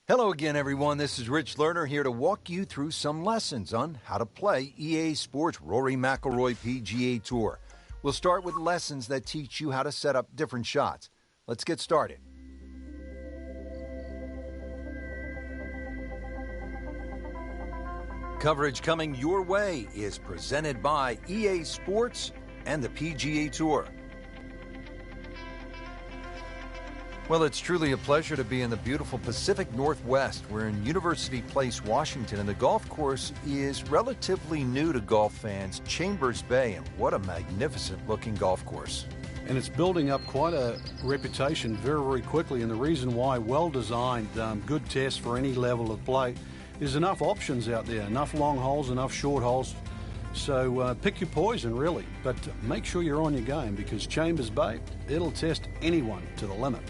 Hello again, everyone. This is Rich Lerner here to walk you through some lessons on how to play EA Sports Rory McIlroy PGA Tour. We'll start with lessons that teach you how to set up different shots. Let's get started. Coverage coming your way is presented by EA Sports and the PGA Tour. Well, it's truly a pleasure to be in the beautiful Pacific Northwest. We're in University Place, Washington, and the golf course is relatively new to golf fans, Chambers Bay, and what a magnificent-looking golf course. And it's building up quite a reputation very, very quickly, and the reason why, well-designed, good test for any level of play. There's enough options out there, enough long holes, enough short holes. So pick your poison, really, but make sure you're on your game because Chambers Bay, it'll test anyone to the limit.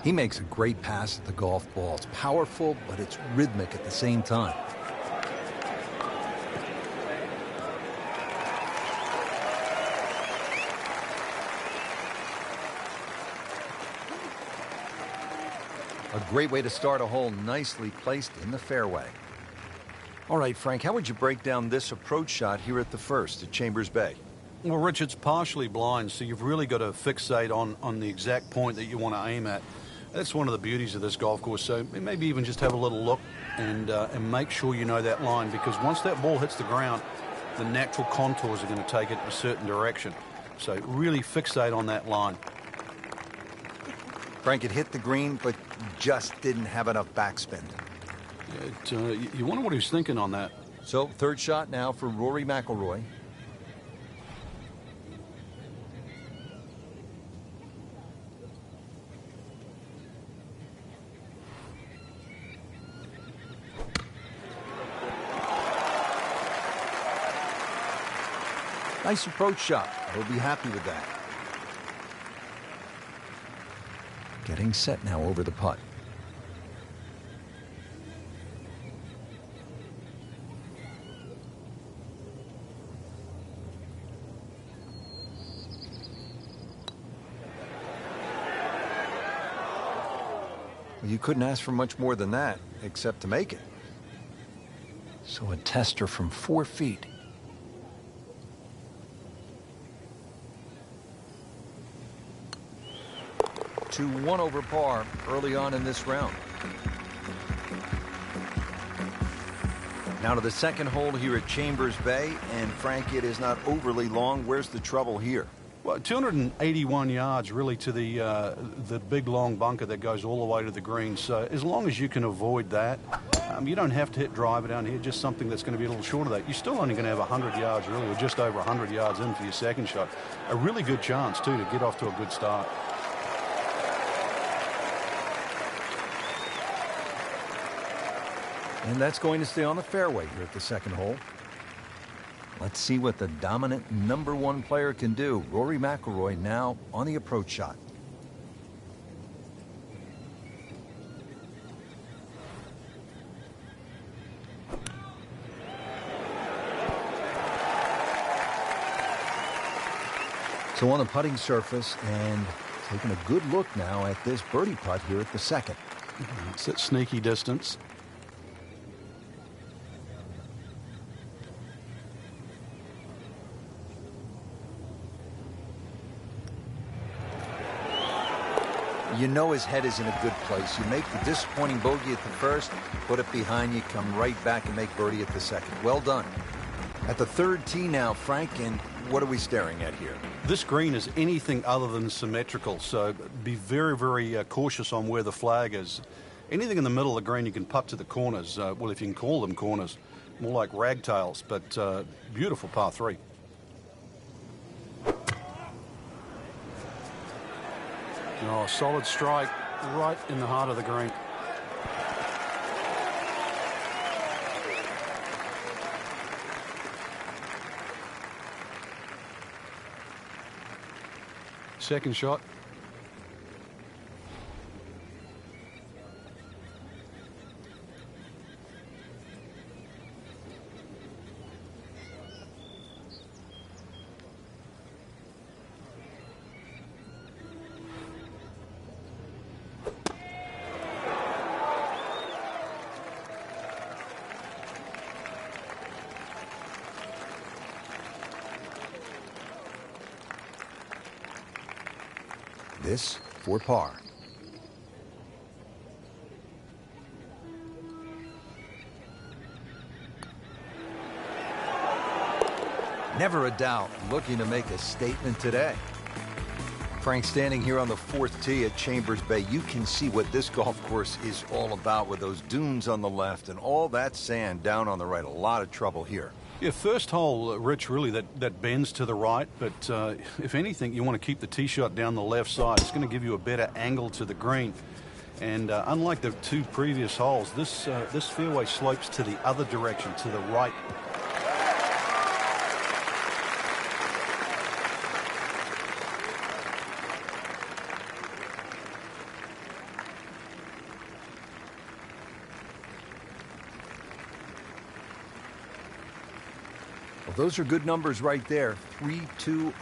He makes a great pass at the golf ball. It's powerful, but it's rhythmic at the same time. A great way to start a hole, nicely placed in the fairway. All right, Frank, how would you break down this approach shot here at the first at Chambers Bay? Well, Rich, it's partially blind, so you've really got to fixate on the exact point that you want to aim at. That's one of the beauties of this golf course. So maybe even just have a little look and make sure you know that line, because once that ball hits the ground, the natural contours are going to take it in a certain direction. So really fixate on that line. Frank, it hit the green, but just didn't have enough backspin. You wonder what he was thinking on that. So third shot now for Rory McIlroy. Nice approach shot. He'll be happy with that. Getting set now over the putt. Well, you couldn't ask for much more than that, except to make it. So a tester from 4 feet. To 1 over par early on in this round. Now to the second hole here at Chambers Bay, and Frank, it is not overly long. Where's the trouble here? Well, 281 yards really to the big long bunker that goes all the way to the green. So as long as you can avoid that, you don't have to hit driver down here, just something that's going to be a little short of that. You're still only going to have 100 yards really, or just over 100 yards in for your second shot. A really good chance too to get off to a good start. And that's going to stay on the fairway here at the second hole. Let's see what the dominant number 1 player can do. Rory McIlroy now on the approach shot. So on the putting surface, and taking a good look now at this birdie putt here at the second. It's at sneaky distance. You know his head is in a good place. You make the disappointing bogey at the first, put it behind you, come right back and make birdie at the second. Well done. At the third tee now, Frank, and what are we staring at here? This green is anything other than symmetrical, so be very, very cautious on where the flag is. Anything in the middle of the green you can putt to the corners. Well, if you can call them corners, more like ragtails, but beautiful par 3. Oh, solid strike right in the heart of the green. Second shot. This for par. Never a doubt, looking to make a statement today. Frank, standing here on the fourth tee at Chambers Bay, you can see what this golf course is all about with those dunes on the left and all that sand down on the right. A lot of trouble here. Yeah, first hole, Rich, really that bends to the right, but if anything, you want to keep the tee shot down the left side. It's going to give you a better angle to the green. And unlike the two previous holes, this fairway slopes to the other direction, to the right. Well, those are good numbers right there. 320,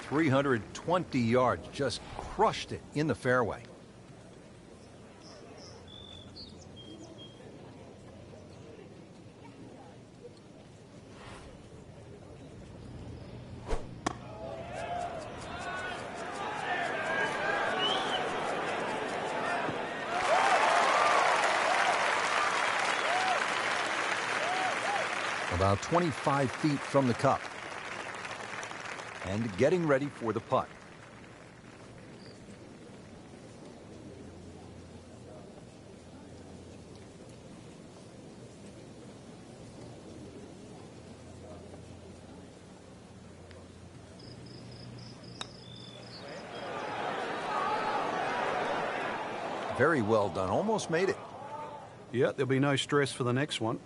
320 yards. Just crushed it in the fairway. About 25 feet from the cup. And getting ready for the putt. Very well done. Almost made it. Yeah, there'll be no stress for the next one.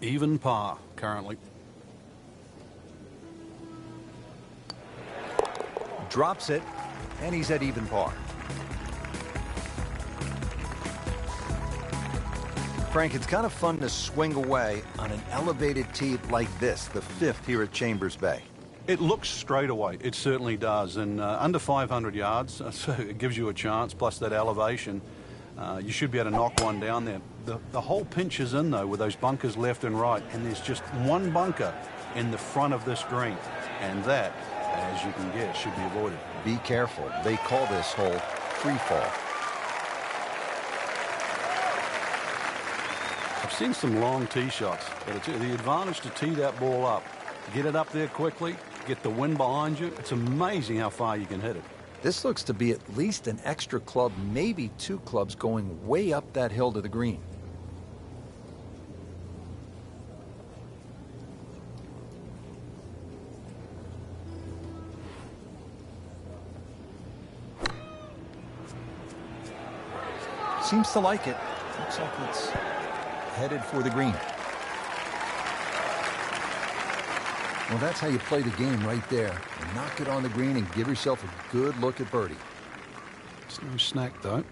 Even par currently. Drops it, and he's at even par. Frank, it's kind of fun to swing away on an elevated tee like this, the fifth here at Chambers Bay. It looks straight away. It certainly does. And under 500 yards, so it gives you a chance, plus that elevation. You should be able to knock one down there. The whole pinch is in, though, with those bunkers left and right, and there's just one bunker in the front of this green, and that, as you can guess, should be avoided. Be careful. They call this hole free fall. I've seen some long tee shots, but it's the advantage to tee that ball up, get it up there quickly, get the wind behind you. It's amazing how far you can hit it. This looks to be at least an extra club, maybe two clubs going way up that hill to the green. Seems to like it. Looks like it's headed for the green. Well, that's how you play the game right there. Knock it on the green and give yourself a good look at birdie. It's no snack, though.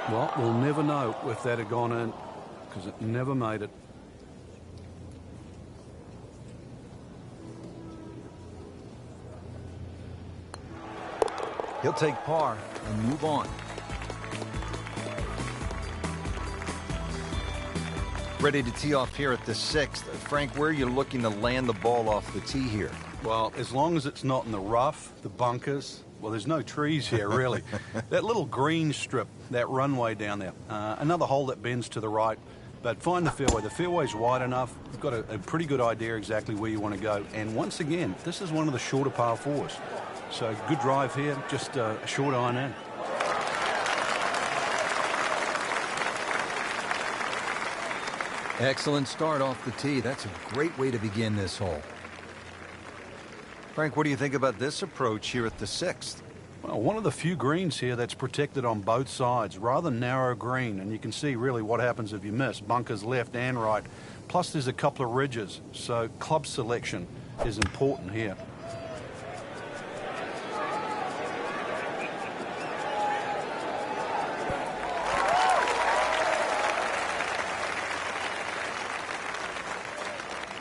Well, we'll never know if that had gone in, because it never made it. He'll take par and move on. Ready to tee off here at the sixth. Frank, where are you looking to land the ball off the tee here? Well, as long as it's not in the rough, the bunkers, well, there's no trees here, really. That little green strip, that runway down there. Another hole that bends to the right. But find the fairway. The fairway's wide enough. You've got a pretty good idea exactly where you want to go. And once again, this is one of the shorter par fours. So good drive here, just a short iron in. Excellent start off the tee. That's a great way to begin this hole. Frank, what do you think about this approach here at the sixth? Well, one of the few greens here that's protected on both sides. Rather narrow green, and you can see really what happens if you miss. Bunkers left and right. Plus there's a couple of ridges, so club selection is important here.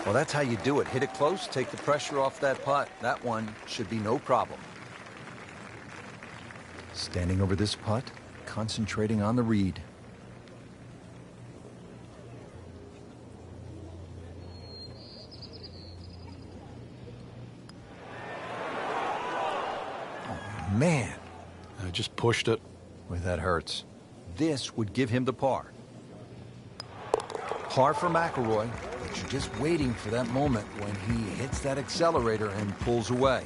Well, that's how you do it. Hit it close, take the pressure off that putt. That one should be no problem. Standing over this putt, concentrating on the read. Oh, man. I just pushed it. Boy, that hurts. This would give him the par. Par for McIlroy, but you're just waiting for that moment when he hits that accelerator and pulls away.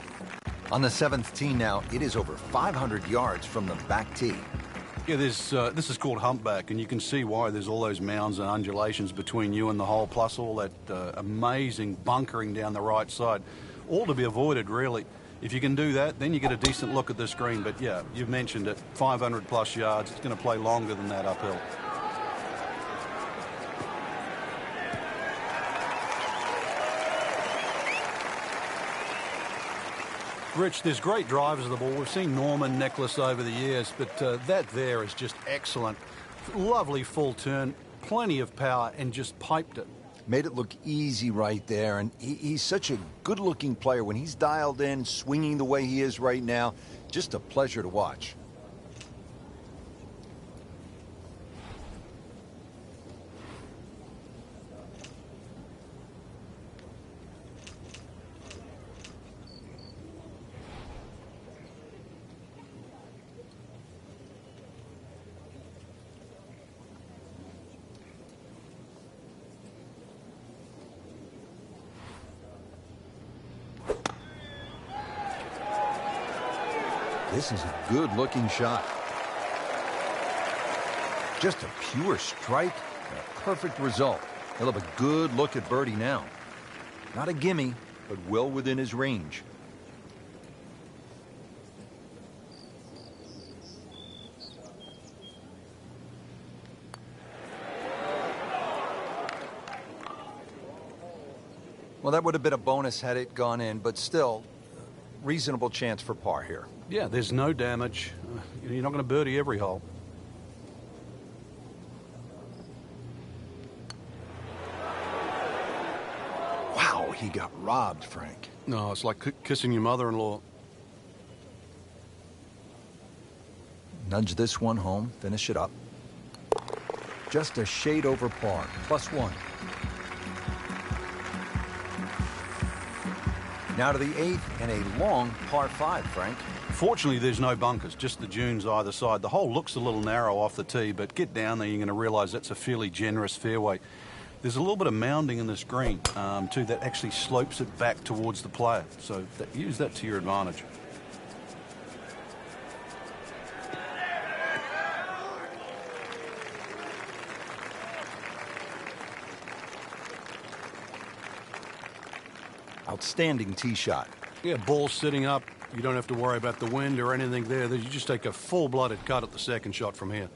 On the 7th tee now, it is over 500 yards from the back tee. Yeah, this is called humpback, and you can see why there's all those mounds and undulations between you and the hole, plus all that amazing bunkering down the right side. All to be avoided, really. If you can do that, then you get a decent look at this green. But yeah, you've mentioned it, 500 plus yards. It's going to play longer than that uphill. Rich, there's great drivers of the ball. We've seen Norman, Nicholas over the years, but that there is just excellent. Lovely full turn, plenty of power, and just piped it. Made it look easy right there, and he's such a good-looking player. When he's dialed in, swinging the way he is right now, just a pleasure to watch. This is a good-looking shot. Just a pure strike and a perfect result. He'll have a good look at birdie now. Not a gimme, but well within his range. Well, that would have been a bonus had it gone in, but still, reasonable chance for par here. Yeah, there's no damage. You're not going to birdie every hole. Wow, he got robbed, Frank. No, it's like kissing your mother-in-law. Nudge this one home, finish it up. Just a shade over par, +1. Now to the 8th and a long par 5, Frank. Fortunately, there's no bunkers, just the dunes either side. The hole looks a little narrow off the tee, but get down there, you're going to realize that's a fairly generous fairway. There's a little bit of mounding in this green, too, that actually slopes it back towards the player. So use that to your advantage. Outstanding tee shot. Yeah, ball sitting up. You don't have to worry about the wind or anything there. You just take a full-blooded cut at the second shot from here.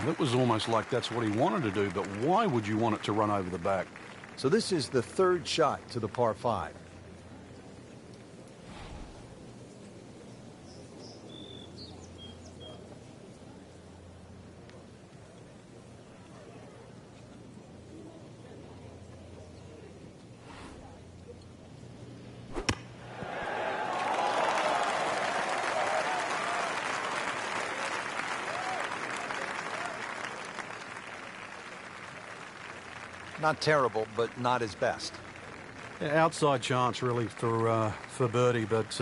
It was almost like that's what he wanted to do, but why would you want it to run over the back? So this is the 3rd shot to the par 5. Not terrible, but not his best. Yeah, outside chance, really, for birdie, but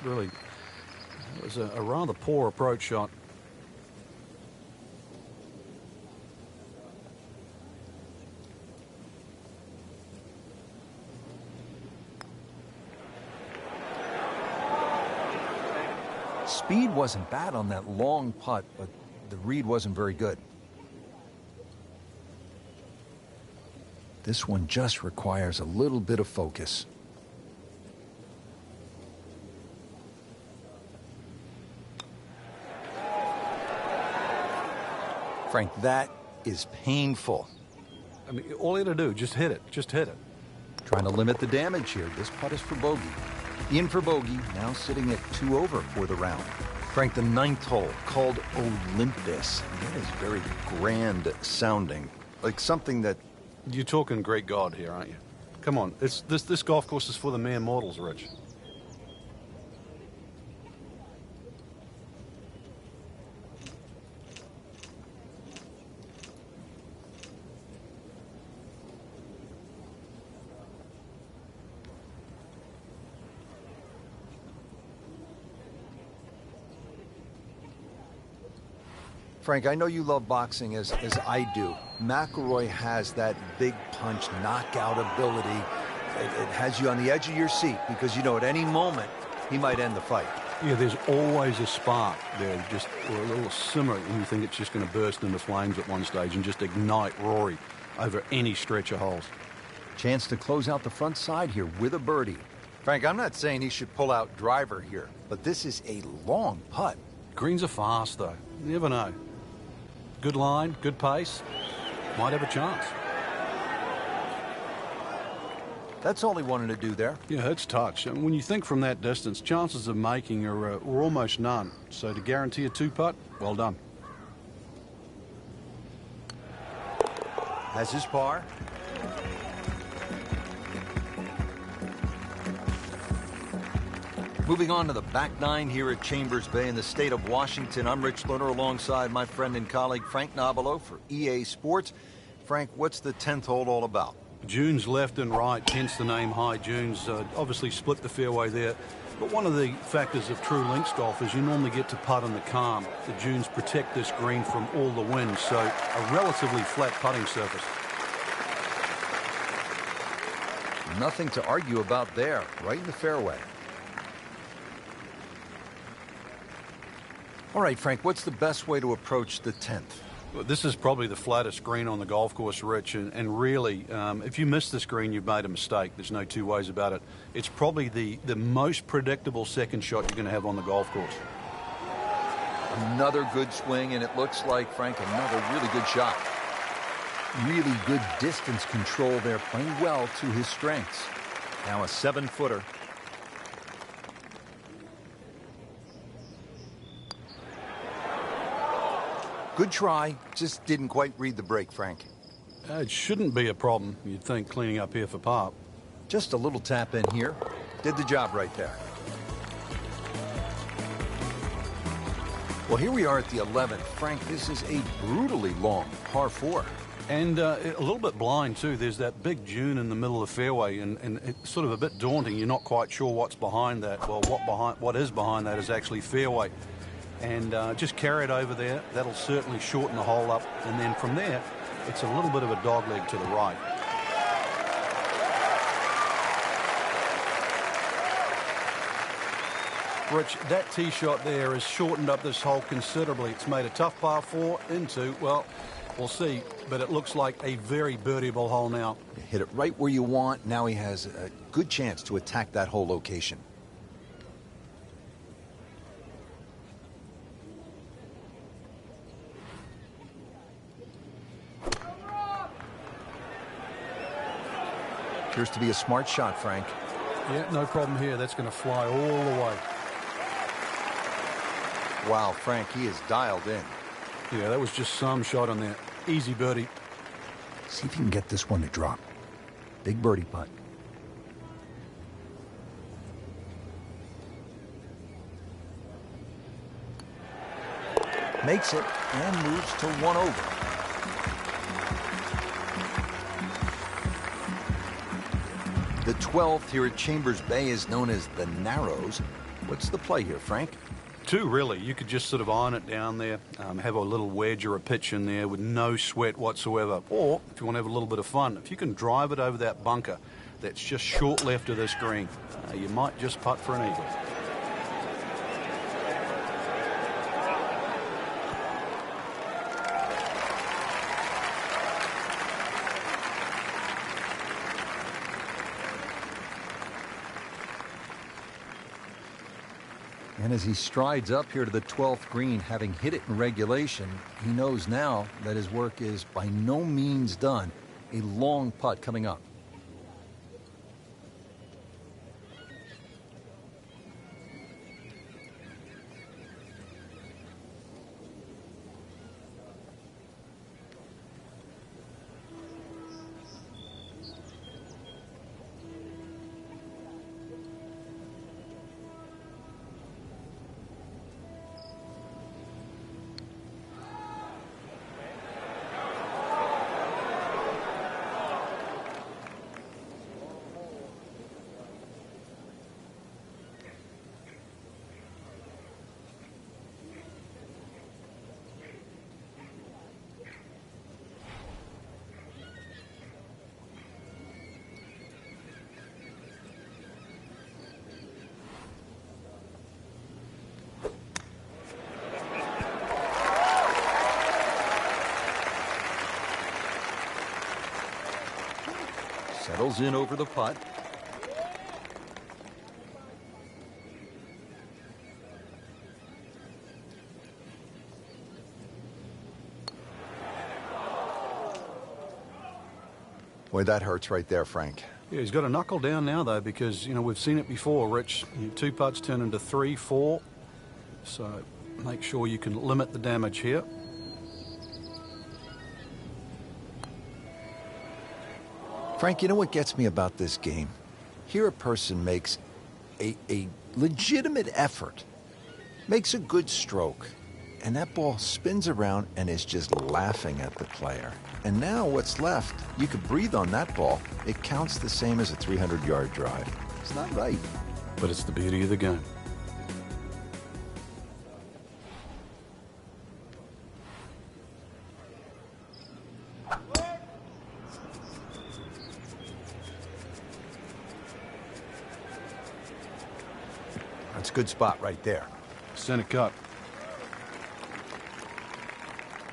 really was a rather poor approach shot. Speed wasn't bad on that long putt, but the read wasn't very good. This one just requires a little bit of focus. Frank, that is painful. I mean, all you got to do, just hit it. Just hit it. Trying to limit the damage here. This putt is for bogey. In for bogey, now sitting at 2 over for the round. Frank, the 9th hole, called Olympus. That is very grand sounding. Like something that... You're talking Greek god here, aren't you? Come on, this golf course is for the mere mortals, Rich. Frank, I know you love boxing as I do. McIlroy has that big punch knockout ability. It has you on the edge of your seat because you know at any moment he might end the fight. Yeah, there's always a spark there, just or a little simmer, and you think it's just going to burst into flames at one stage and just ignite Rory over any stretch of holes. Chance to close out the front side here with a birdie. Frank, I'm not saying he should pull out driver here, but this is a long putt. Greens are fast, though. You never know. Good line, good pace. Might have a chance. That's all he wanted to do there. Yeah, it's touch. And when you think from that distance, chances of making are almost none. So to guarantee a 2-putt, well done. Has his par. Moving on to the back 9 here at Chambers Bay in the state of Washington. I'm Rich Lerner alongside my friend and colleague Frank Nobilo for EA Sports. Frank, what's the 10th hole all about? Dunes left and right, hence the name High Dunes. Obviously split the fairway there. But one of the factors of true links golf is you normally get to putt in the calm. The dunes protect this green from all the wind, so a relatively flat putting surface. Nothing to argue about there, right in the fairway. All right, Frank, what's the best way to approach the 10th? Well, this is probably the flattest green on the golf course, Rich, and really, if you miss this green, you've made a mistake. There's no two ways about it. It's probably the most predictable second shot you're going to have on the golf course. Another good swing, and it looks like, Frank, another really good shot. Really good distance control there, playing well to his strengths. Now a 7-footer. Good try, just didn't quite read the break, Frank. It shouldn't be a problem, you'd think, cleaning up here for par. Just a little tap in here. Did the job right there. Well, here we are at the 11th. Frank, this is a brutally long par 4. And a little bit blind, too. There's that big dune in the middle of the fairway, and it's sort of a bit daunting. You're not quite sure what's behind that. Well, what is behind that is actually fairway. And just carry it over there. That'll certainly shorten the hole up. And then from there, it's a little bit of a dogleg to the right. Rich, that tee shot there has shortened up this hole considerably. It's made a tough par 4 into, well, we'll see. But it looks like a very birdieable hole now. You hit it right where you want. Now he has a good chance to attack that whole location. Appears to be a smart shot, Frank. Yeah, no problem here. That's going to fly all the way. Wow, Frank, he is dialed in. Yeah, that was just some shot on there. Easy birdie. See if you can get this one to drop. Big birdie putt. Makes it and moves to 1 over. The 12th here at Chambers Bay is known as the Narrows. What's the play here, Frank? Two, really. You could just sort of iron it down there, have a little wedge or a pitch in there with no sweat whatsoever. Or, if you want to have a little bit of fun, if you can drive it over that bunker that's just short left of this green, you might just putt for an eagle. And as he strides up here to the 12th green, having hit it in regulation, he knows now that his work is by no means done. A long putt coming up. Settles in over the putt. Boy, that hurts right there, Frank. Yeah, he's got to knuckle down now, though, because, we've seen it before, Rich. 2 putts turn into 3, 4. So make sure you can limit the damage here. Frank, you know what gets me about this game? Here a person makes a legitimate effort, makes a good stroke, and that ball spins around and is just laughing at the player. And now what's left, you could breathe on that ball. It counts the same as a 300-yard drive. It's not right. But it's the beauty of the game. That's a good spot right there. Center cut.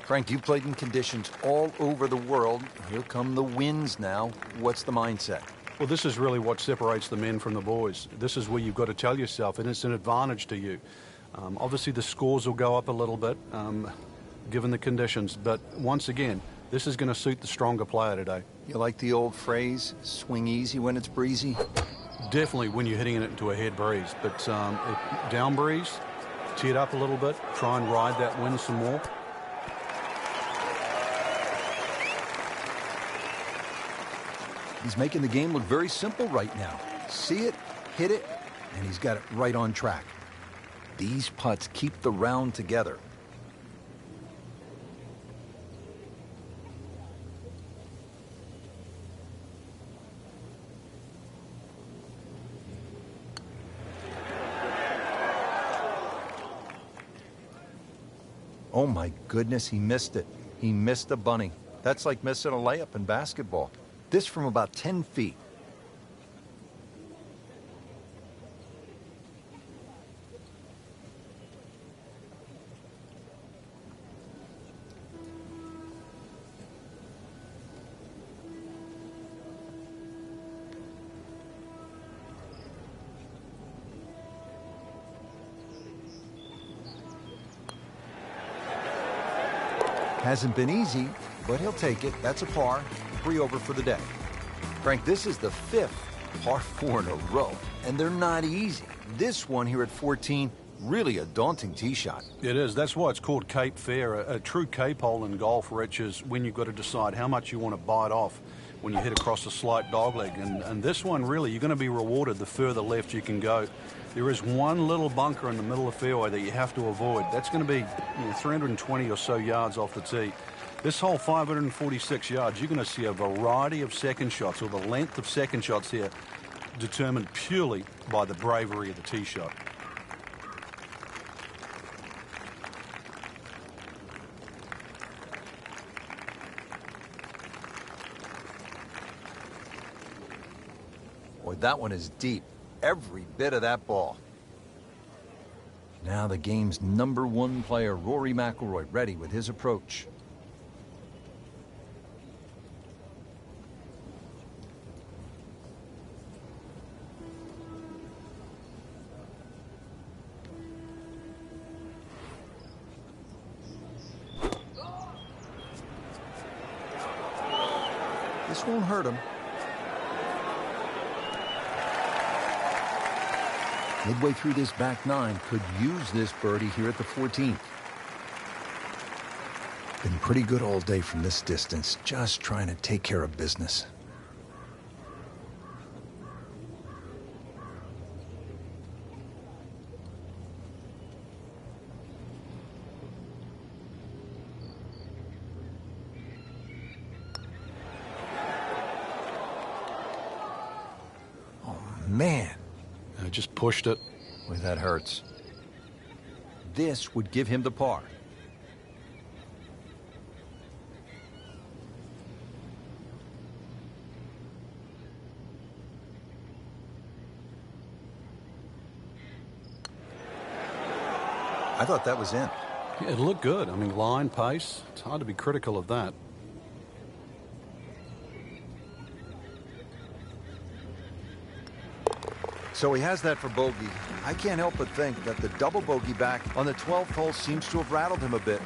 Frank, you played in conditions all over the world. Here come the winds now. What's the mindset? Well, this is really what separates the men from the boys. This is where you've got to tell yourself, and it's an advantage to you. Obviously, the scores will go up a little bit, given the conditions. But once again, this is going to suit the stronger player today. You like the old phrase, swing easy when it's breezy? Definitely when you're hitting it into a head breeze. But down breeze, tee it up a little bit, try and ride that wind some more. He's making the game look very simple right now. See it, hit it, and he's got it right on track. These putts keep the round together. Oh my goodness, he missed it. He missed a bunny. That's like missing a layup in basketball. This from about 10 feet. Hasn't been easy, but he'll take it. That's a par. 3 over for the day. Frank, this is the 5th par 4 in a row, and they're not easy. This one here at 14, really a daunting tee shot. It is. That's why it's called Cape Fair. A true Cape hole in golf, Rich, is when you've got to decide how much you want to bite off when you hit across a slight dogleg. And this one, really, you're going to be rewarded the further left you can go. There is one little bunker in the middle of the fairway that you have to avoid. That's going to be 320 or so yards off the tee. This hole, 546 yards, you're going to see a variety of second shots, or the length of second shots here, determined purely by the bravery of the tee shot. Boy, that one is deep. Every bit of that ball. Now the game's #1 player, Rory McIlroy, ready with his approach. This won't hurt him. Midway through this back nine, could use this birdie here at the 14th. Been pretty good all day from this distance, just trying to take care of business. Man. I just pushed it. Boy, that hurts. This would give him the par. I thought that was in. Yeah, it looked good. I mean, line, pace. It's hard to be critical of that. So he has that for bogey. I can't help but think that the double bogey back on the 12th hole seems to have rattled him a bit.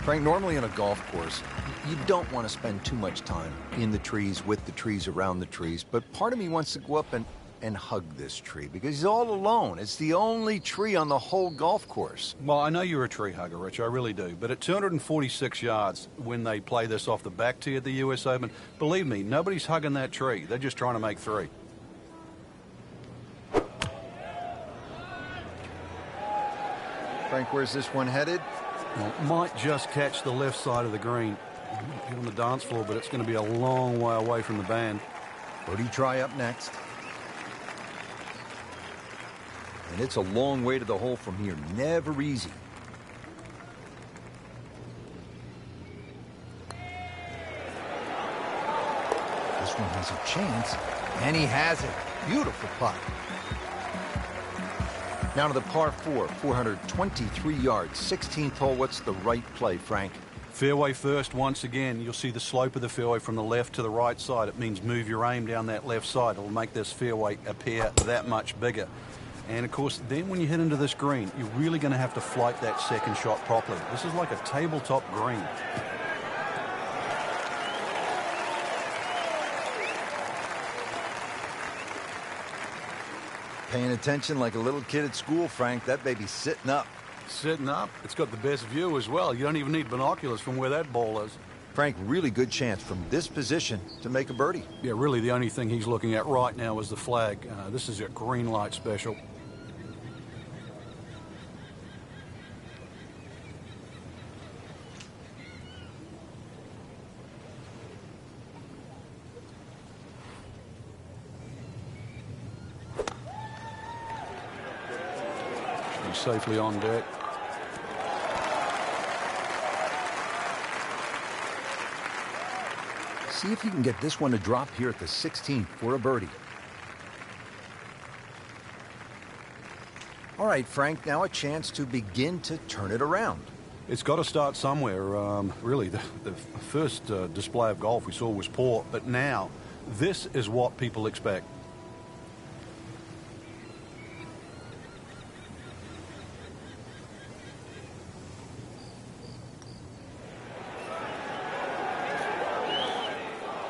Frank, normally on a golf course, you don't want to spend too much time in the trees, with the trees, around the trees. But part of me wants to go up and hug this tree because he's all alone. It's the only tree on the whole golf course. Well, I know you're a tree hugger, Rich. I really do. But at 246 yards, when they play this off the back tee at the US Open, believe me, nobody's hugging that tree. They're just trying to make three. Frank, where's this one headed? Well, might just catch the left side of the green. Get on the dance floor, but it's going to be a long way away from the band. Birdie try up next. And it's a long way to the hole from here. Never easy. This one has a chance. And he has it. Beautiful putt. Now to the par 4, 423 yards, 16th hole. What's the right play, Frank? Fairway first once again. You'll see the slope of the fairway from the left to the right side. It means move your aim down that left side. It'll make this fairway appear that much bigger. And, of course, then when you hit into this green, you're really going to have to flight that second shot properly. This is like a tabletop green. Paying attention like a little kid at school, Frank. That baby's sitting up. Sitting up. It's got the best view as well. You don't even need binoculars from where that ball is. Frank, really good chance from this position to make a birdie. Yeah, really the only thing he's looking at right now is the flag. This is a green light special. Safely on deck. See if you can get this one to drop here at the 16th for a birdie. All right, Frank, now a chance to begin to turn it around. It's got to start somewhere. Really, the first display of golf we saw was poor, but now this is what people expect.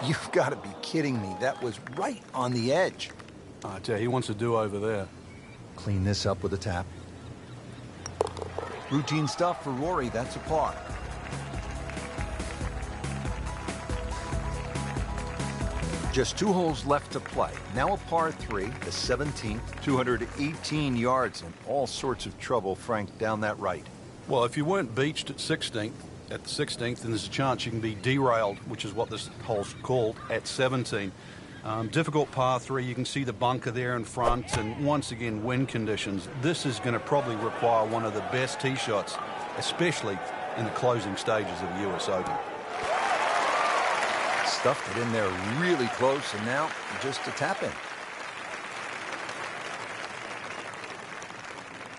You've got to be kidding me. That was right on the edge. I tell you, he wants to do over there. Clean this up with a tap. Routine stuff for Rory. That's a par. Just 2 holes left to play. Now a par 3, the 17th, 218 yards, and all sorts of trouble, Frank, down that right. Well, if you weren't beached at the 16th, then there's a chance you can be derailed, which is what this hole's called, at 17. Difficult par 3. You can see the bunker there in front, and once again, wind conditions. This is going to probably require one of the best tee shots, especially in the closing stages of the US Open. Stuffed it in there really close, and now just a tap in.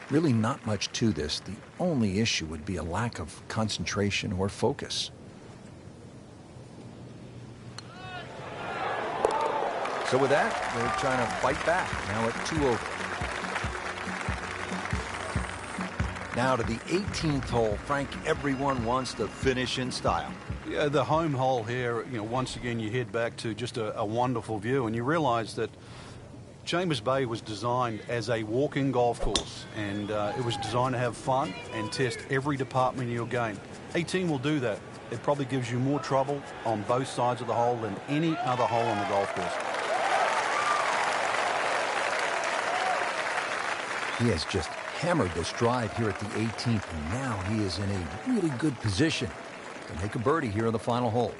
Really not much to this. The only issue would be a lack of concentration or focus. So with that, they're trying to fight back, now at 2 over. Now to the 18th hole. Frank, everyone wants to finish in style. Yeah, the home hole here, once again you head back to just a wonderful view, and you realize that Chambers Bay was designed as a walking golf course, and it was designed to have fun and test every department of your game. 18 will do that. It probably gives you more trouble on both sides of the hole than any other hole on the golf course. He has just hammered this drive here at the 18th, and now he is in a really good position to make a birdie here in the final hole.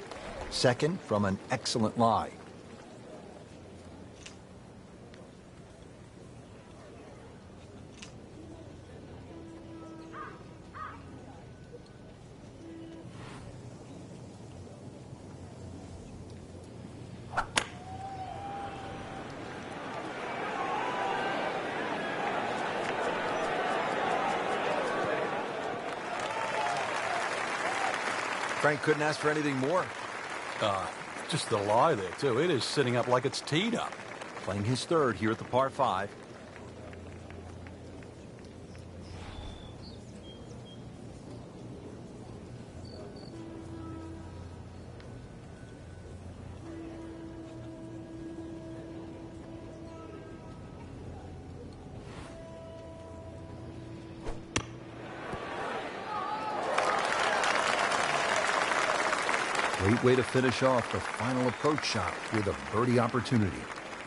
Second from an excellent lie. Frank couldn't ask for anything more. Just the lie there, too. It is sitting up like it's teed up. Playing his third here at the par 5. Great way to finish off the final approach shot with a birdie opportunity.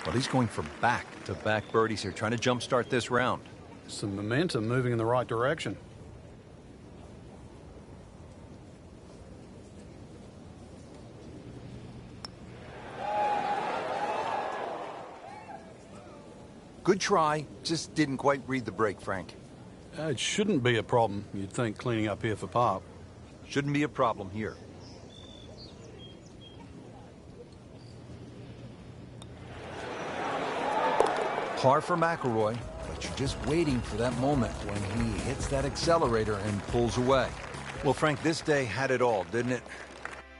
But he's going for back-to-back birdies here, trying to jumpstart this round. Some momentum moving in the right direction. Good try, just didn't quite read the break, Frank. It shouldn't be a problem, you'd think, cleaning up here for par. Shouldn't be a problem here. par for McIlroy, but you're just waiting for that moment when he hits that accelerator and pulls away. Well, Frank, this day had it all, didn't it?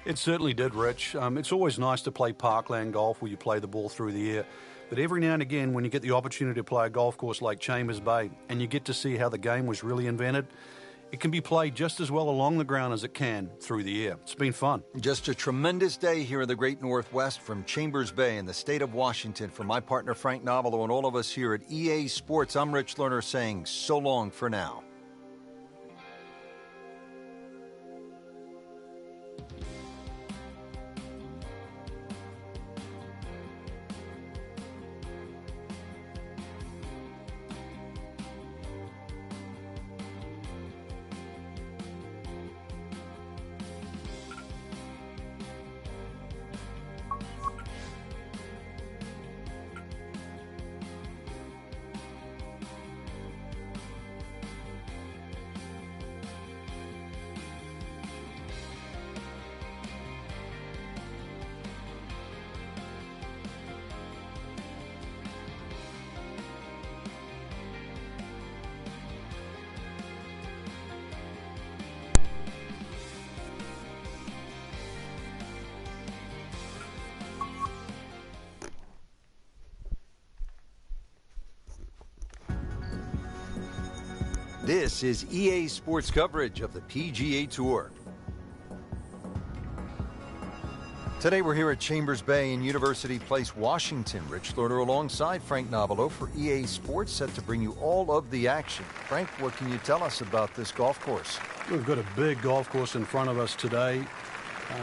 It certainly did, Rich. It's always nice to play parkland golf where you play the ball through the air. But every now and again, when you get the opportunity to play a golf course like Chambers Bay and you get to see how the game was really invented, it can be played just as well along the ground as it can through the air. It's been fun. Just a tremendous day here in the Great Northwest from Chambers Bay in the state of Washington. For my partner, Frank Novelo, and all of us here at EA Sports, I'm Rich Lerner saying so long for now. This is EA Sports coverage of the PGA Tour. Today we're here at Chambers Bay in University Place, Washington. Rich Lerner alongside Frank Novelo for EA Sports, set to bring you all of the action. Frank, what can you tell us about this golf course? We've got a big golf course in front of us today.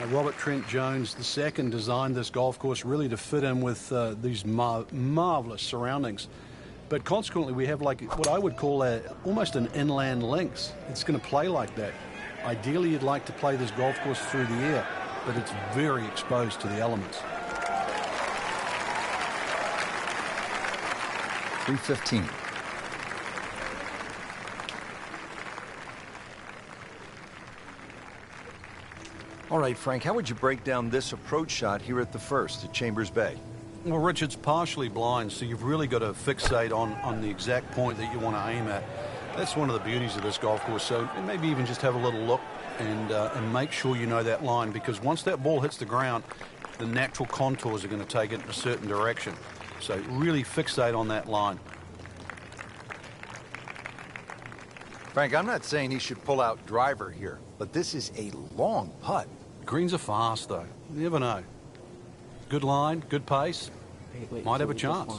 Robert Trent Jones II designed this golf course really to fit in with these marvelous surroundings. But consequently, we have like what I would call almost an inland links. It's going to play like that. Ideally, you'd like to play this golf course through the air, but it's very exposed to the elements. 315. All right, Frank, how would you break down this approach shot here at the first at Chambers Bay? Well, Rich, it's partially blind, so you've really got to fixate on the exact point that you want to aim at. That's one of the beauties of this golf course. So maybe even just have a little look and make sure you know that line, because once that ball hits the ground, the natural contours are going to take it in a certain direction. So really fixate on that line. Frank, I'm not saying he should pull out driver here, but this is a long putt. Greens are fast, though. You never know. Good line, good pace. Might have a chance.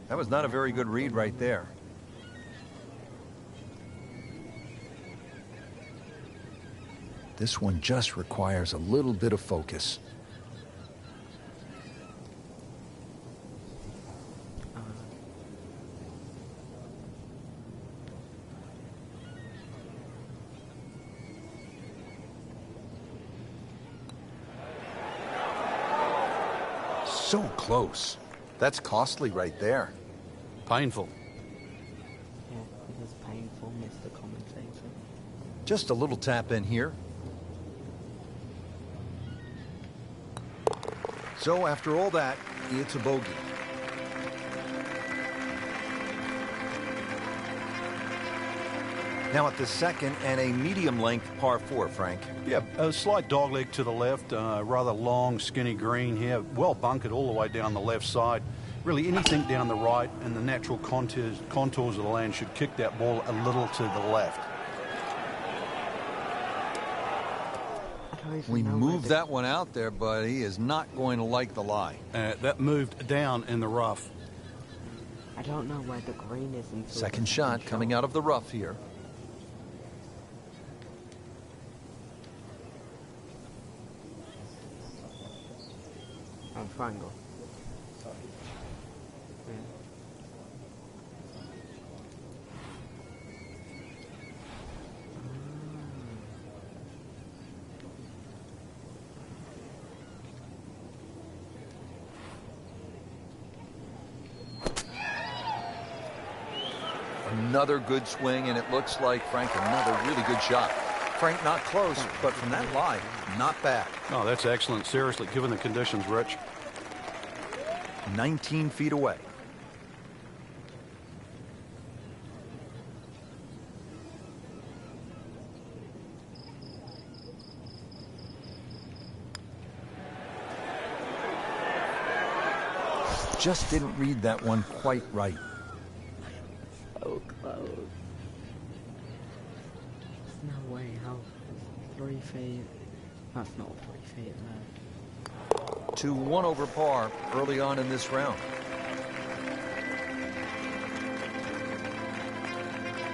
That was not a very good read right there. This one just requires a little bit of focus. So close. That's costly right there. Painful. Yeah, it is painful, Mr. Commentator. Just a little tap in here. So after all that, it's a bogey. Now at the second and a medium-length par 4, Frank. Yeah, a slight dogleg to the left, rather long, skinny green here, well bunkered all the way down the left side. Really anything down the right, and the natural contours of the land should kick that ball a little to the left. We moved that one out there, but he is not going to like the lie. That moved down in the rough. I don't know where the green is until Second shot coming out of the rough here. Oh, triangle. Yeah. Another good swing, and it looks like, Frank, another really good shot. Frank, not close, but from that lie, not bad. Oh, that's excellent. Seriously, given the conditions, Rich. 19 feet away. Just didn't read that one quite right. So close. There's no way. How? 3 feet. That's not 3 feet there. To 1 over par early on in this round.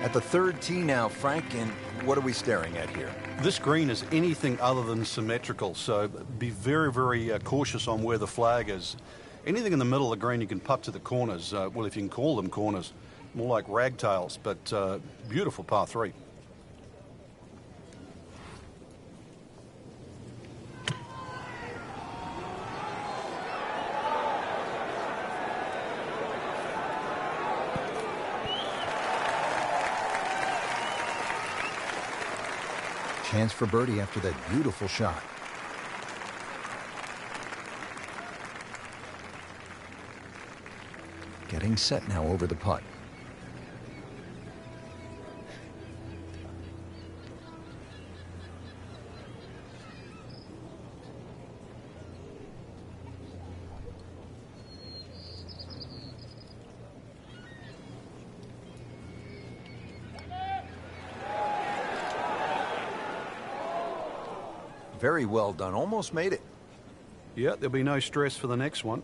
At the third tee now, Frank, and what are we staring at here? This green is anything other than symmetrical, so be very, very cautious on where the flag is. Anything in the middle of the green you can putt to the corners, well, if you can call them corners, more like ragtails, but beautiful par 3. Chance for birdie after that beautiful shot. Getting set now over the putt. Very well done. Almost made it. Yeah, there'll be no stress for the next one.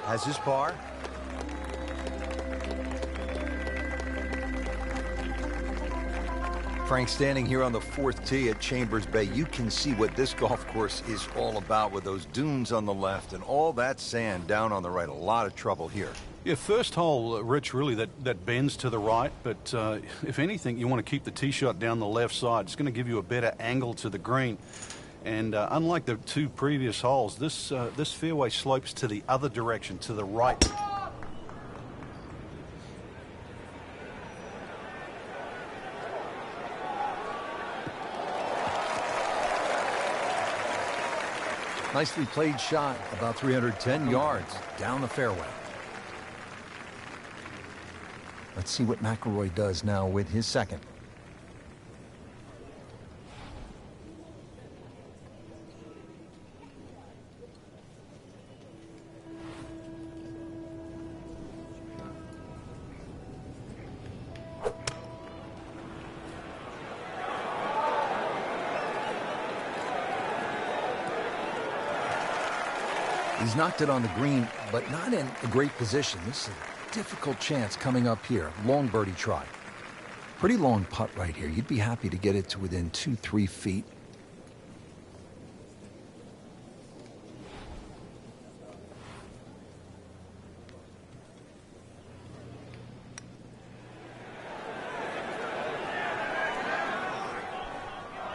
Has his par. Frank, standing here on the 4th tee at Chambers Bay, you can see what this golf course is all about with those dunes on the left and all that sand down on the right. A lot of trouble here. Yeah, first hole, Rich, really that bends to the right, but if anything, you want to keep the tee shot down the left side. It's going to give you a better angle to the green. And unlike the 2 previous holes, this fairway slopes to the other direction, to the right. Nicely played shot, about 310 yards down the fairway. Let's see what McIlroy does now with his second. He's knocked it on the green, but not in a great position. This is a difficult chance coming up here. Long birdie try. Pretty long putt right here. You'd be happy to get it to within 2-3 feet.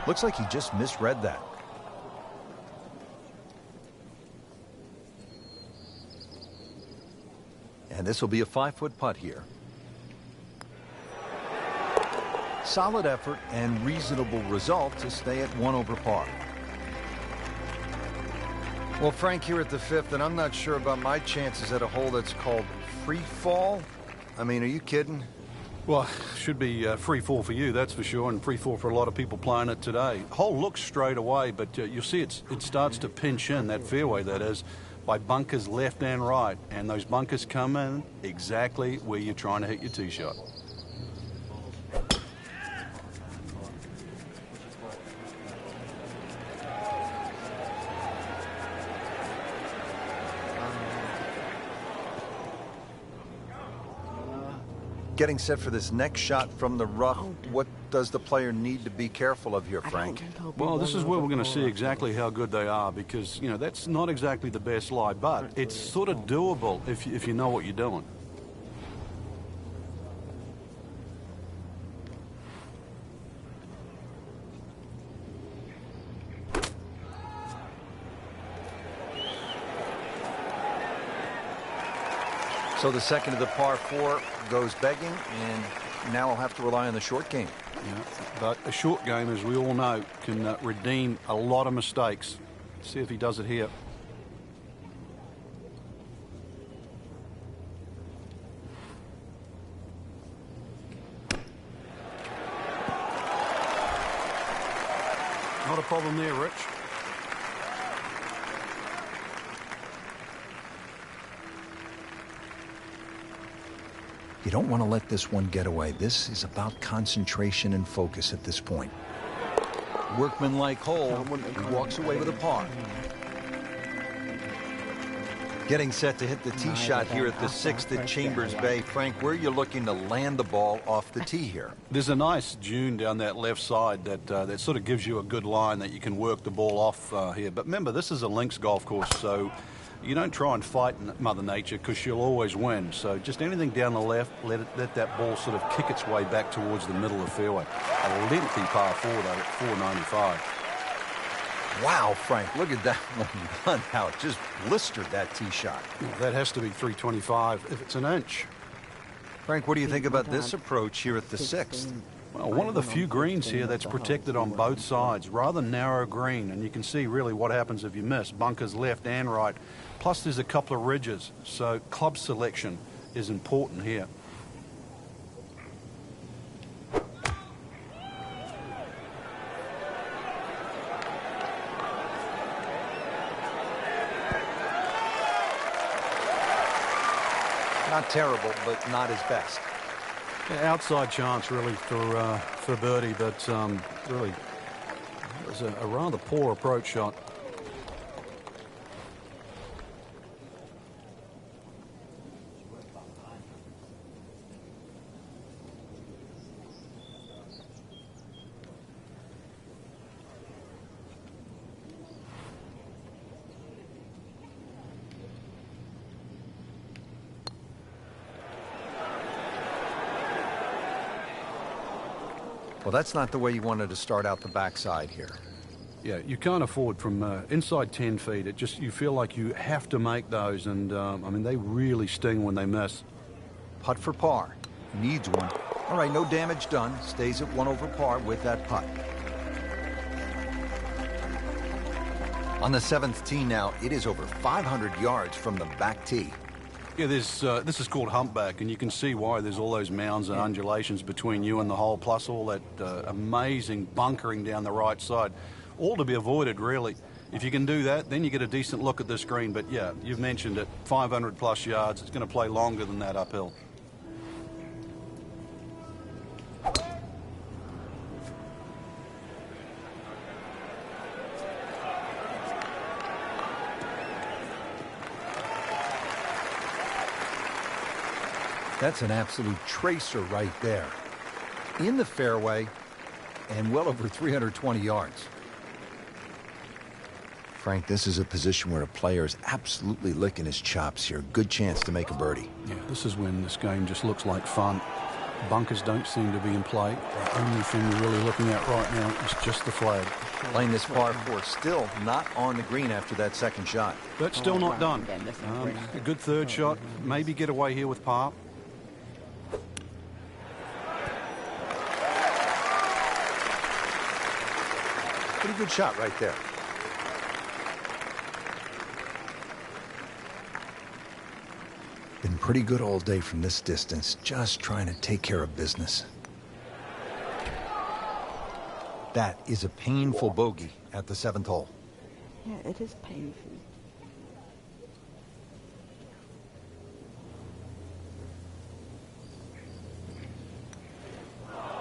Looks like he just misread that. And this will be a 5-foot putt here. Solid effort and reasonable result to stay at 1 over par. Well, Frank, here at the 5th, and I'm not sure about my chances at a hole that's called free fall. I mean, are you kidding? Well, should be free fall for you, that's for sure, and free fall for a lot of people playing it today. Hole looks straight away, but you'll see it starts to pinch in, that fairway that is, by bunkers left and right, and those bunkers come in exactly where you're trying to hit your tee shot. Getting set for this next shot from the rough, what does the player need to be careful of here, Frank? Well, this is where we're going to see exactly how good they are, because, you know, that's not exactly the best lie, but it's sort of doable if you know what you're doing. So the second of the par 4 goes begging, and now I'll have to rely on the short game. Yeah, but a short game, as we all know, can redeem a lot of mistakes. See if he does it here. Not a problem there, Rich. You don't want to let this one get away. This is about concentration and focus at this point. Workmanlike hole. He walks away with a par. Getting set to hit the tee shot here at the 6th at Chambers Bay. Frank, where are you looking to land the ball off the tee here? There's a nice dune down that left side that sort of gives you a good line that you can work the ball off here. But remember, this is a links golf course, so you don't try and fight Mother Nature, because she'll always win. So just anything down the left, let that ball sort of kick its way back towards the middle of the fairway. A lengthy par 4 though at 495. Wow, Frank, look at that one run out. Just blistered that tee shot. That has to be 325 if it's an inch. Frank, what do you think about this approach here at the 6th? Well, one of the few greens here that's protected on both sides. Rather narrow green, and you can see really what happens if you miss. Bunkers left and right. Plus there's a couple of ridges, so club selection is important here. Not terrible, but not his best. Yeah, outside chance really for birdie, but really it was a rather poor approach shot. Well, that's not the way you wanted to start out the backside here. Yeah, you can't afford from inside 10 feet. You feel like you have to make those, and I mean, they really sting when they miss. Putt for par. Needs one. All right, no damage done. Stays at 1 over par with that putt. On the 7th tee now, it is over 500 yards from the back tee. Yeah, this is called humpback, and you can see why there's all those mounds and undulations between you and the hole, plus all that amazing bunkering down the right side. All to be avoided, really. If you can do that, then you get a decent look at this green. But yeah, you've mentioned it, 500 plus yards. It's going to play longer than that uphill. That's an absolute tracer right there. In the fairway and well over 320 yards. Frank, this is a position where a player is absolutely licking his chops here. Good chance to make a birdie. Yeah, this is when this game just looks like fun. Bunkers don't seem to be in play. The only thing you're really looking at right now is just the flag. Playing this par 4, still not on the green after that second shot. But still not done. A good third shot. Maybe get away here with par. Pretty good shot right there. Been pretty good all day from this distance, just trying to take care of business. That is a painful bogey at the 7th hole. Yeah, it is painful.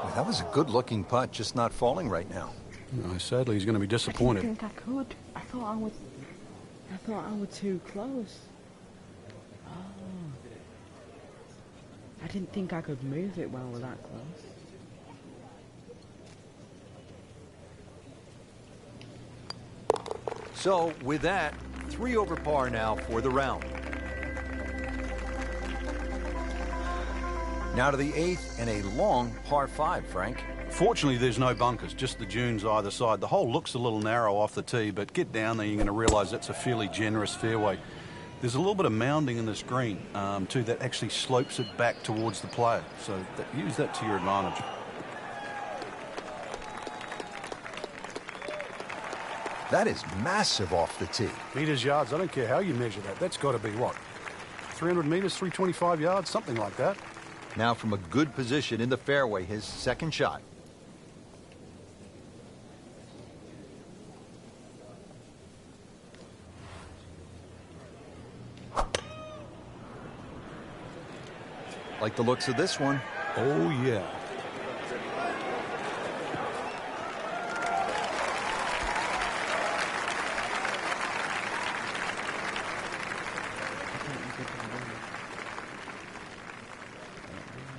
Well, that was a good-looking putt, just not falling right now. No, sadly, he's going to be disappointed. I didn't think I could. I thought I was too close. Oh. I didn't think I could move it well with that close. So, with that, 3 over par now for the round. Now to the 8th and a long par 5, Frank. Fortunately, there's no bunkers, just the dunes either side. The hole looks a little narrow off the tee, but get down there, you're going to realise that's a fairly generous fairway. There's a little bit of mounding in this green, too, that actually slopes it back towards the player. So use that to your advantage. That is massive off the tee. Meters, yards, I don't care how you measure that. That's got to be, what, 300 metres, 325 yards, something like that. Now from a good position in the fairway, his second shot. Like the looks of this one. Oh, yeah.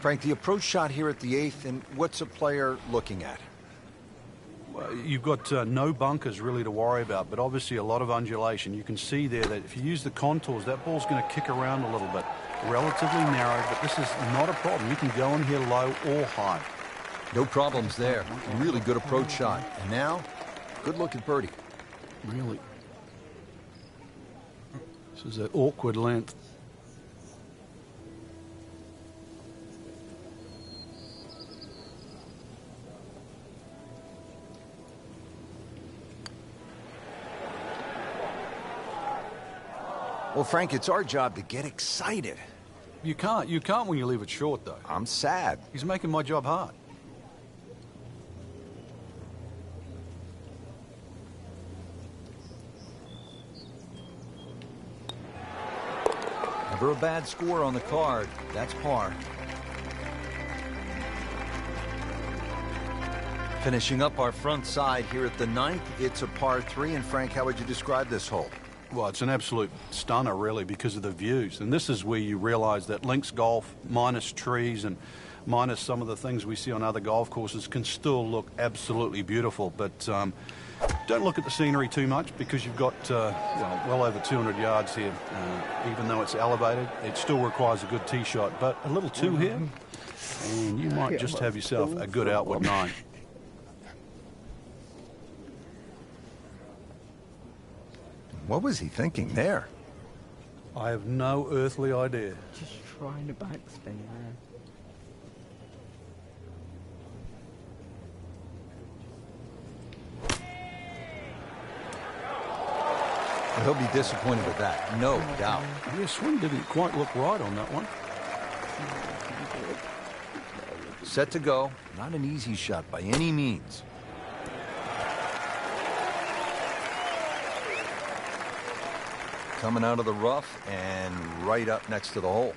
Frank, the approach shot here at the 8th, and what's a player looking at? Well, you've got no bunkers really to worry about, but obviously a lot of undulation. You can see there that if you use the contours, that ball's going to kick around a little bit. Relatively narrow, but this is not a problem. You can go in here low or high. No problems there. Really good approach shot. And now, good look at birdie. Really. This is an awkward length. Well, Frank, it's our job to get excited. You can't when you leave it short, though. I'm sad. He's making my job hard. Never a bad score on the card. That's par. Finishing up our front side here at the 9th, it's a par 3. And Frank, how would you describe this hole? Well, it's an absolute stunner, really, because of the views. And this is where you realise that links golf, minus trees and minus some of the things we see on other golf courses, can still look absolutely beautiful. But don't look at the scenery too much, because you've got, well over 200 yards here. Even though it's elevated, it still requires a good tee shot. But a little 2 here, and you might just have yourself a good outward 9. What was he thinking there? I have no earthly idea. Just trying to backspin there. He'll be disappointed with that, no doubt. Yeah, swing didn't quite look right on that one. Set to go. Not an easy shot by any means. Coming out of the rough and right up next to the hole.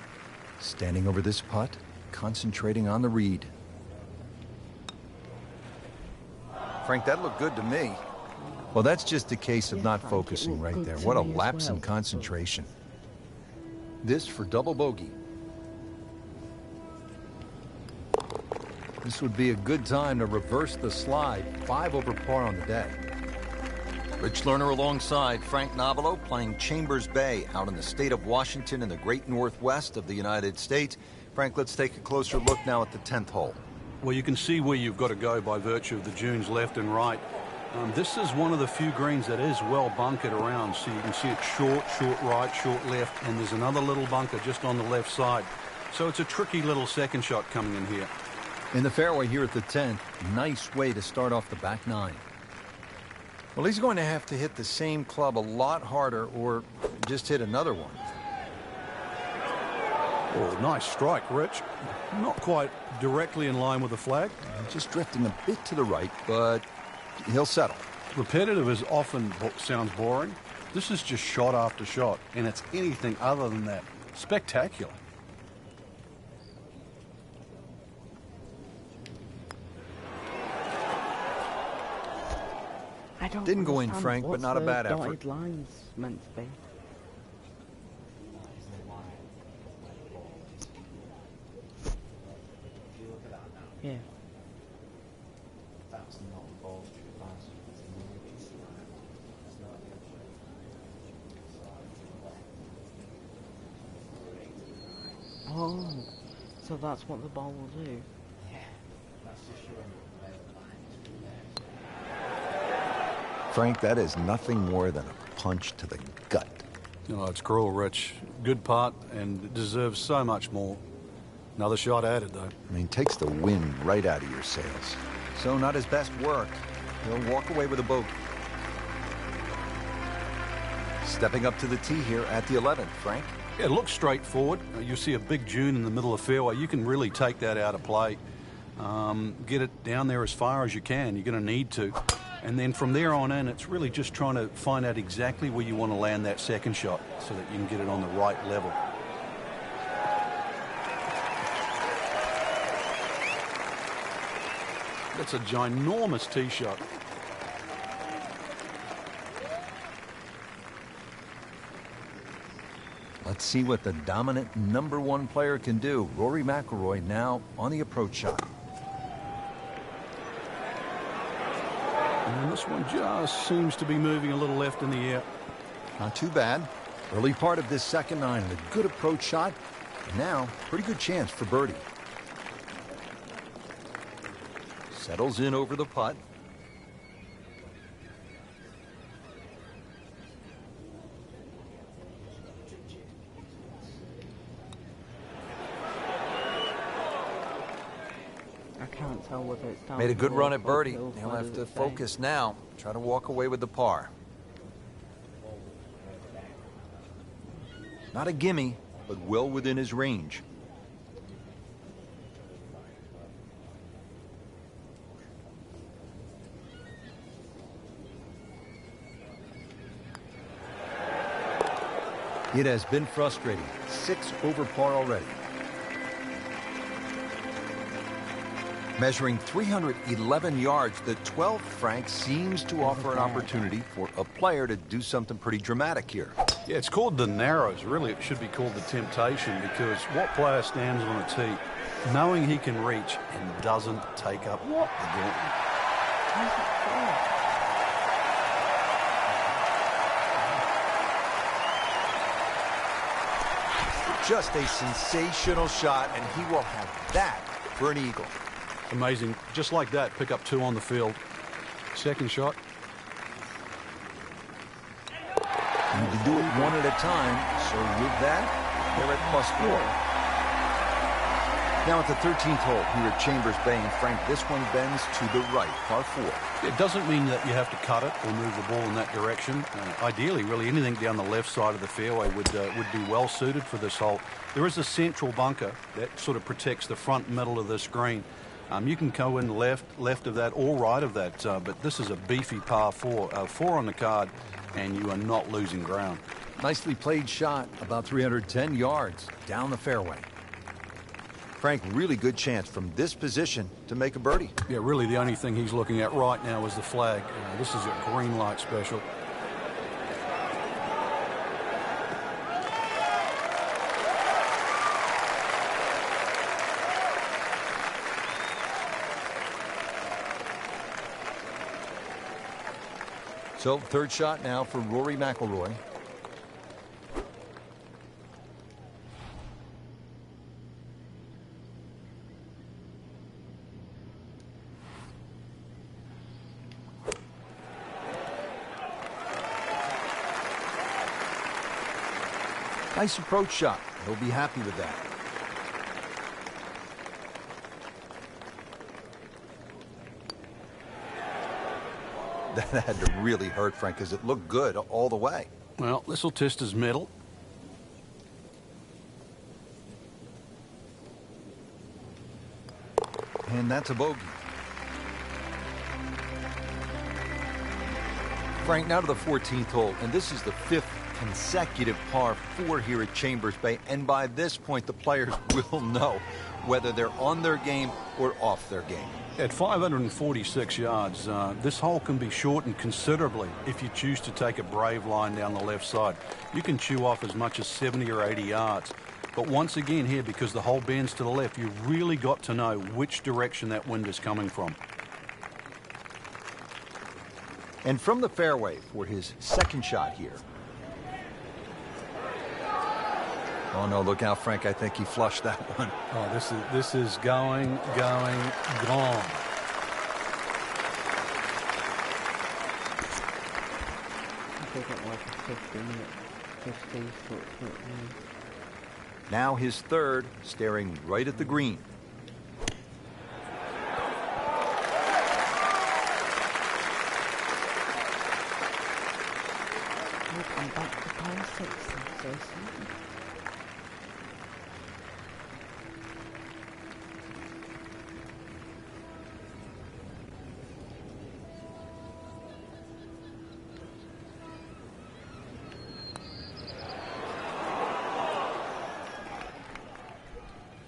Standing over this putt, concentrating on the read. Frank, that looked good to me. Well, that's just a case of not focusing right there. What a lapse in concentration. This for double bogey. This would be a good time to reverse the slide. 5 over par on the day. Rich Lerner alongside Frank Nobilo playing Chambers Bay out in the state of Washington in the great northwest of the United States. Frank, let's take a closer look now at the 10th hole. Well, you can see where you've got to go by virtue of the dunes left and right. This is one of the few greens that is well bunkered around, so you can see it short, short right, short left, and there's another little bunker just on the left side. So it's a tricky little second shot coming in here. In the fairway here at the 10th, nice way to start off the back 9. Well, he's going to have to hit the same club a lot harder or just hit another one. Oh, nice strike, Rich. Not quite directly in line with the flag. Just drifting a bit to the right, but he'll settle. Repetitive is often sounds boring. This is just shot after shot, and it's anything other than that. Spectacular. I don't Didn't go in, understand Frank, but what's not a the bad dotted effort. lines meant to be. Yeah. Oh, so that's what the ball will do. Frank, that is nothing more than a punch to the gut. Oh, it's cruel, Rich. Good putt, and it deserves so much more. Another shot added, though. I mean, takes the wind right out of your sails. So not his best work. He'll walk away with a bogey. Stepping up to the tee here at the 11th, Frank. Yeah, it looks straightforward. You see a big dune in the middle of the fairway. You can really take that out of play. Get it down there as far as you can. You're going to need to. And then from there on in, it's really just trying to find out exactly where you want to land that second shot so that you can get it on the right level. That's a ginormous tee shot. Let's see what the dominant #1 player can do. Rory McIlroy now on the approach shot. And this one just seems to be moving a little left in the air. Not too bad. Early part of this second 9 and a good approach shot. And now, pretty good chance for birdie. Settles in over the putt. I can't tell whether it's down. Made a good run at birdie. He'll He'll have to focus now. Try to walk away with the par. Not a gimme, but well within his range. It has been frustrating. 6 over par already. Measuring 311 yards, the 12th Frank seems to offer an opportunity for a player to do something pretty dramatic here. Yeah, it's called the Narrows. Really, it should be called the Temptation, because what player stands on a tee knowing he can reach and doesn't take up the gauntlet? Just a sensational shot, and he will have that for an eagle. Amazing. Just like that, pick up 2 on the field. Second shot. do it one at a time. So with that, they're at +4. Now at the 13th hole here at Chambers Bay, and Frank, this one bends to the right, par 4. It doesn't mean that you have to cut it or move the ball in that direction. Ideally, really, anything down the left side of the fairway would be well suited for this hole. There is a central bunker that sort of protects the front middle of this green. You can go in left of that or right of that, but this is a beefy par 4. 4 on the card, and you are not losing ground. Nicely played shot, about 310 yards down the fairway. Frank, really good chance from this position to make a birdie. Yeah, really the only thing he's looking at right now is the flag. This is a green light special. So, third shot now for Rory McIlroy. Nice approach shot. He'll be happy with that. That had to really hurt, Frank, because it looked good all the way. Well, this will test his mettle. And that's a bogey. Frank, now to the 14th hole, and this is the 5th consecutive par 4 here at Chambers Bay, and by this point the players will know whether they're on their game or off their game. At 546 yards, this hole can be shortened considerably if you choose to take a brave line down the left side. You can chew off as much as 70 or 80 yards. But once again here, because the hole bends to the left, you've really got to know which direction that wind is coming from. And from the fairway for his second shot here. Oh, no, look out, Frank. I think he flushed that one. Oh, this is going, gone. I've got like a 50-foot line. Now his third, staring right at the green. Look, I'm back to par 6. I'm so sorry.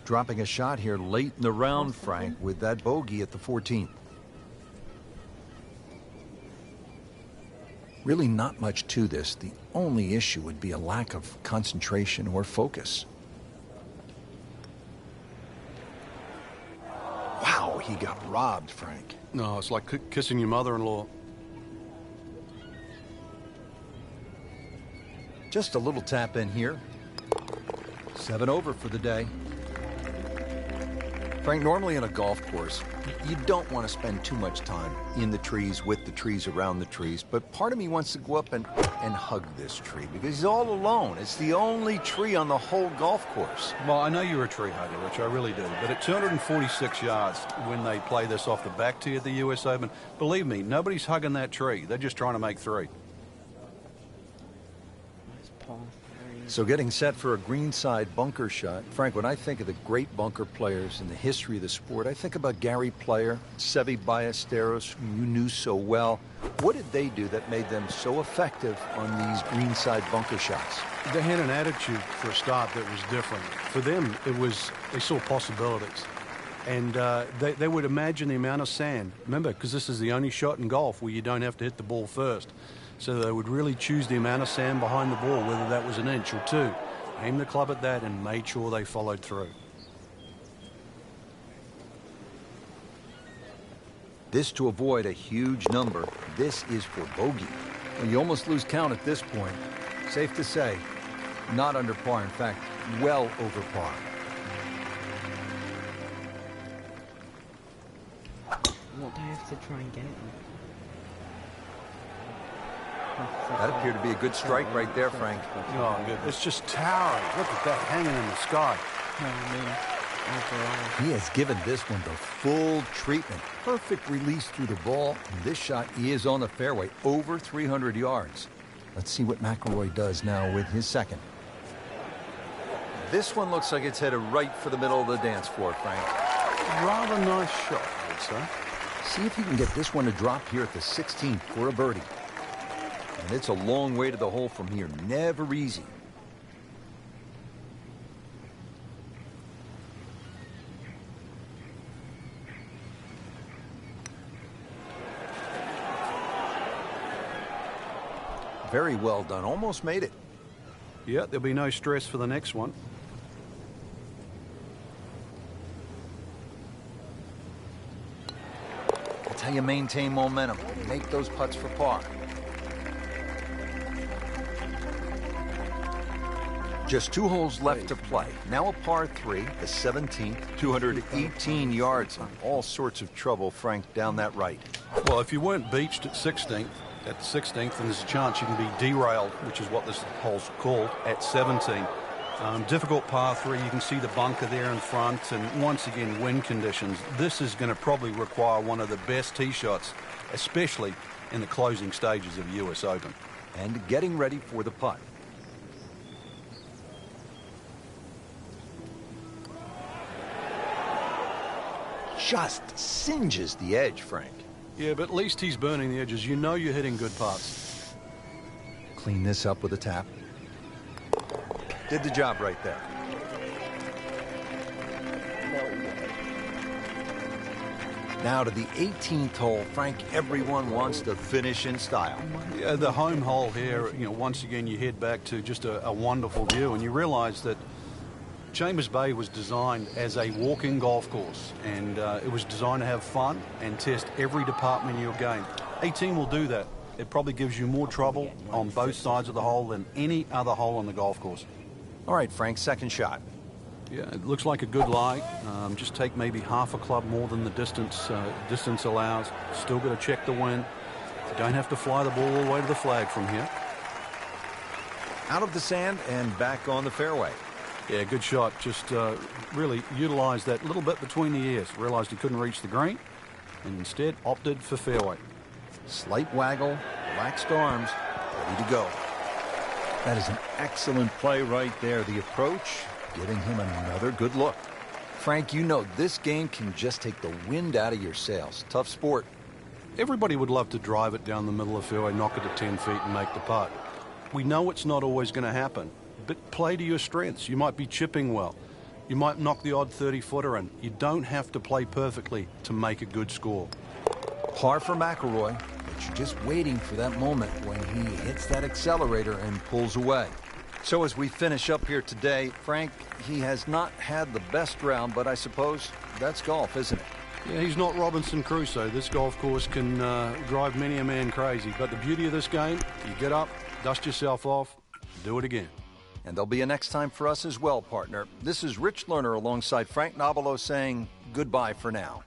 Dropping a shot here late in the round, Frank, with that bogey at the 14th. Really not much to this. The only issue would be a lack of concentration or focus. Wow, he got robbed, Frank. No, it's like kissing your mother-in-law. Just a little tap in here. 7 over for the day. Frank, normally on a golf course, you don't want to spend too much time in the trees, with the trees, around the trees. But part of me wants to go up and hug this tree because he's all alone. It's the only tree on the whole golf course. Well, I know you're a tree hugger, Rich, I really do. But at 246 yards, when they play this off the back tee at the US Open, believe me, nobody's hugging that tree. They're just trying to make 3. Nice par 3. So getting set for a greenside bunker shot. Frank, when I think of the great bunker players in the history of the sport, I think about Gary Player, Seve Ballesteros, whom you knew so well. What did they do that made them so effective on these greenside bunker shots? They had an attitude for a start that was different. For them, they saw possibilities. And they would imagine the amount of sand. Remember, because this is the only shot in golf where you don't have to hit the ball first. So they would really choose the amount of sand behind the ball, whether that was an inch or 2. Aimed the club at that and made sure they followed through. This to avoid a huge number. This is for bogey. Well, you almost lose count at this point. Safe to say, not under par. In fact, well over par. What do I have to try and get? That appeared to be a good strike right there, Frank. Oh, good. It's just towering. Look at that hanging in the sky. He has given this one the full treatment. Perfect release through the ball. And this shot is on the fairway, over 300 yards. Let's see what McIlroy does now with his second. This one looks like it's headed right for the middle of the dance floor, Frank. Rather nice shot, I would say. See if he can get this one to drop here at the 16th for a birdie. And it's a long way to the hole from here. Never easy. Very well done. Almost made it. Yeah, there'll be no stress for the next one. That's how you maintain momentum. Make those putts for par. Just 2 holes left to play. Now a par 3, the 17th, 218 yards. All sorts of trouble, Frank, down that right. Well, if you weren't beached at the 16th, then there's a chance you can be derailed, which is what this hole's called, at 17. Difficult par 3. You can see the bunker there in front, and once again, wind conditions. This is going to probably require one of the best tee shots, especially in the closing stages of the U.S. Open. And getting ready for the putt. Just singes the edge, Frank. Yeah, but at least he's burning the edges. You know you're hitting good putts. Clean this up with a tap. Did the job right there. Now to the 18th hole. Frank, everyone wants to finish in style. Yeah, the home hole here, once again you head back to just a wonderful view, and you realize that Chambers Bay was designed as a walking golf course, and it was designed to have fun and test every department in your game. 18 will do that. It probably gives you more trouble on both sides of the hole than any other hole on the golf course. All right, Frank, second shot. Yeah, it looks like a good lie. Just take maybe half a club more than the distance allows. Still got to check the wind. You don't have to fly the ball all the way to the flag from here. Out of the sand and back on the fairway. Yeah, good shot. Just really utilized that little bit between the ears. Realized he couldn't reach the green, and instead opted for fairway. Slight waggle, relaxed arms, ready to go. That is an excellent play right there. The approach, giving him another good look. Frank, you know this game can just take the wind out of your sails. Tough sport. Everybody would love to drive it down the middle of the fairway, knock it to 10 feet and make the putt. We know it's not always going to happen, but play to your strengths. You might be chipping well. You might knock the odd 30-footer in. You don't have to play perfectly to make a good score. Par for McIlroy, but you're just waiting for that moment when he hits that accelerator and pulls away. So as we finish up here today, Frank, he has not had the best round, but I suppose that's golf, isn't it? Yeah, he's not Robinson Crusoe. This golf course can drive many a man crazy. But the beauty of this game, you get up, dust yourself off, do it again. And there'll be a next time for us as well, partner. This is Rich Lerner alongside Frank Nobilo saying goodbye for now.